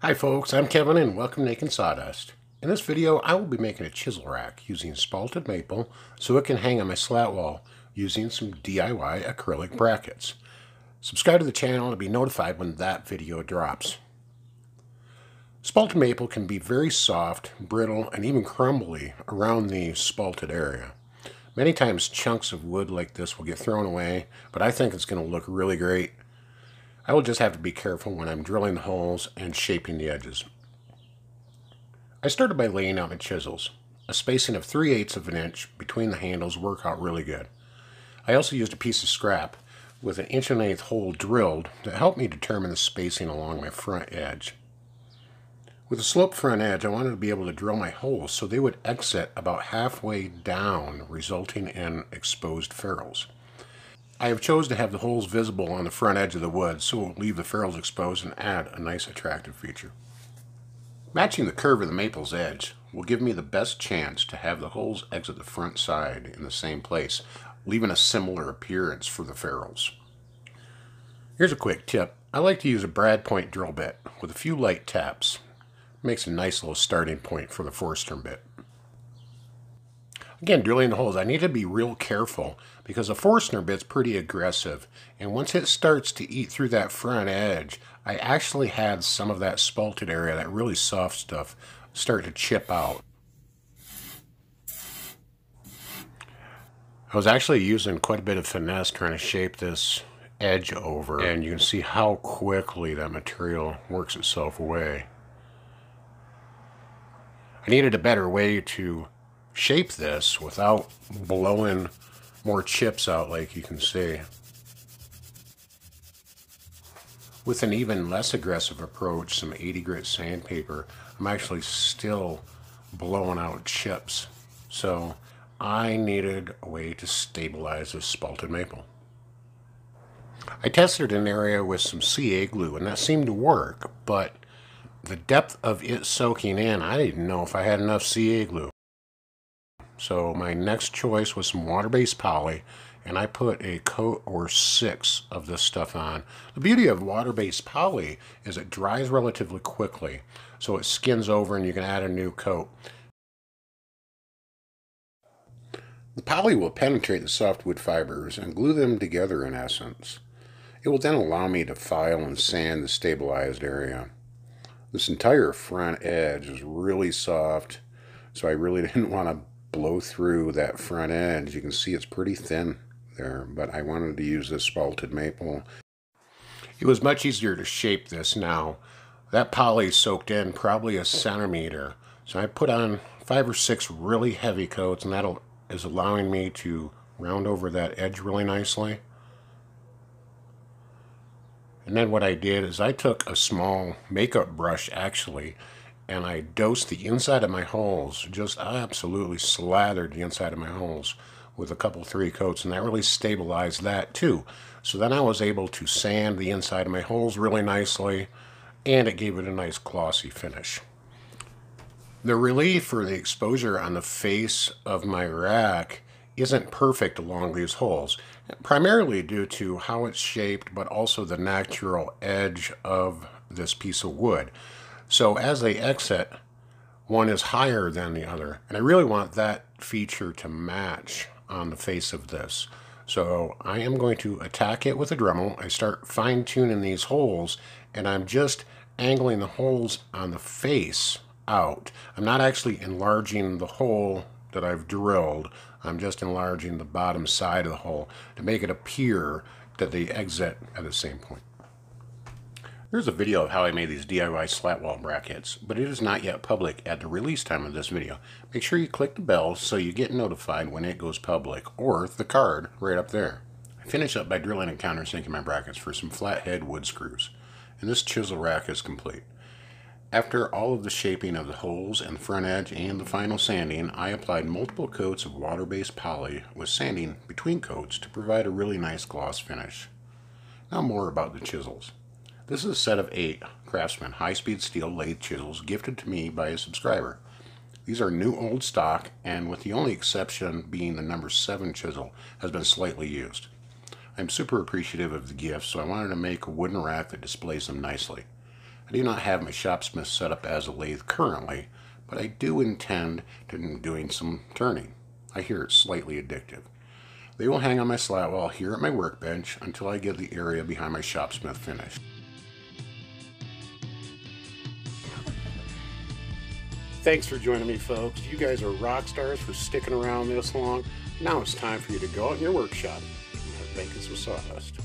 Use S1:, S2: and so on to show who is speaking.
S1: Hi folks, I'm Kevin and welcome to Making Sawdust. In this video I will be making a chisel rack using spalted maple so it can hang on my slat wall using some DIY acrylic brackets. Subscribe to the channel to be notified when that video drops. Spalted maple can be very soft, brittle, and even crumbly around the spalted area. Many times chunks of wood like this will get thrown away, but I think it's going to look really great. I will just have to be careful when I'm drilling the holes and shaping the edges. I started by laying out my chisels. A spacing of 3/8 of an inch between the handles work out really good. I also used a piece of scrap with an 1.1/8 hole drilled to help me determine the spacing along my front edge. With a sloped front edge, I wanted to be able to drill my holes so they would exit about halfway down, resulting in exposed ferrules. I have chosen to have the holes visible on the front edge of the wood, so we'll leave the ferrules exposed and add a nice attractive feature. Matching the curve of the maple's edge will give me the best chance to have the holes exit the front side in the same place, leaving a similar appearance for the ferrules. Here's a quick tip. I like to use a brad point drill bit with a few light taps. It makes a nice little starting point for the Forstner bit. Again, drilling the holes, I need to be real careful because a Forstner bit's pretty aggressive, and once it starts to eat through that front edge, I actually had some of that spalted area, that really soft stuff, start to chip out. I was actually using quite a bit of finesse trying to shape this edge over, and you can see how quickly that material works itself away. I needed a better way to shape this without blowing more chips out, like you can see. With an even less aggressive approach, some 80 grit sandpaper, I'm actually still blowing out chips. So I needed a way to stabilize this spalted maple. I tested an area with some CA glue and that seemed to work, but the depth of it soaking in, I didn't know if I had enough CA glue. So my next choice was some water-based poly, and I put a coat or 6 of this stuff on. The beauty of water-based poly is it dries relatively quickly, so it skins over and you can add a new coat. The poly will penetrate the softwood fibers and glue them together in essence. It will then allow me to file and sand the stabilized area. This entire front edge is really soft, so I really didn't want to blow through that front edge. You can see it's pretty thin there, but I wanted to use this spalted maple. It was much easier to shape this now. That poly soaked in probably a centimeter, so I put on 5 or 6 really heavy coats, and that is allowing me to round over that edge really nicely. And then what I did is I took a small makeup brush actually, and I dosed the inside of my holes, just absolutely slathered the inside of my holes with a couple 3 coats, and that really stabilized that too. So then I was able to sand the inside of my holes really nicely, and it gave it a nice glossy finish. The relief for the exposure on the face of my rack isn't perfect along these holes, primarily due to how it's shaped, but also the natural edge of this piece of wood. So as they exit, one is higher than the other, and I really want that feature to match on the face of this. So I am going to attack it with a Dremel. I start fine-tuning these holes, and I'm just angling the holes on the face out. I'm not actually enlarging the hole that I've drilled. I'm just enlarging the bottom side of the hole to make it appear that they exit at the same point. Here's a video of how I made these DIY slat wall brackets, but it is not yet public at the release time of this video. Make sure you click the bell so you get notified when it goes public, or the card right up there. I finish up by drilling and countersinking my brackets for some flathead wood screws, and this chisel rack is complete. After all of the shaping of the holes and the front edge and the final sanding, I applied multiple coats of water-based poly with sanding between coats to provide a really nice gloss finish. Now more about the chisels. This is a set of 8 Craftsman high-speed steel lathe chisels gifted to me by a subscriber. These are new old stock, and with the only exception being the number 7 chisel has been slightly used. I'm super appreciative of the gift, so I wanted to make a wooden rack that displays them nicely. I do not have my shopsmith set up as a lathe currently, but I do intend to doing some turning. I hear it's slightly addictive. They will hang on my slat wall here at my workbench until I get the area behind my shopsmith finished. Thanks for joining me, folks. You guys are rock stars for sticking around this long. Now it's time for you to go out in your workshop and start making some sawdust.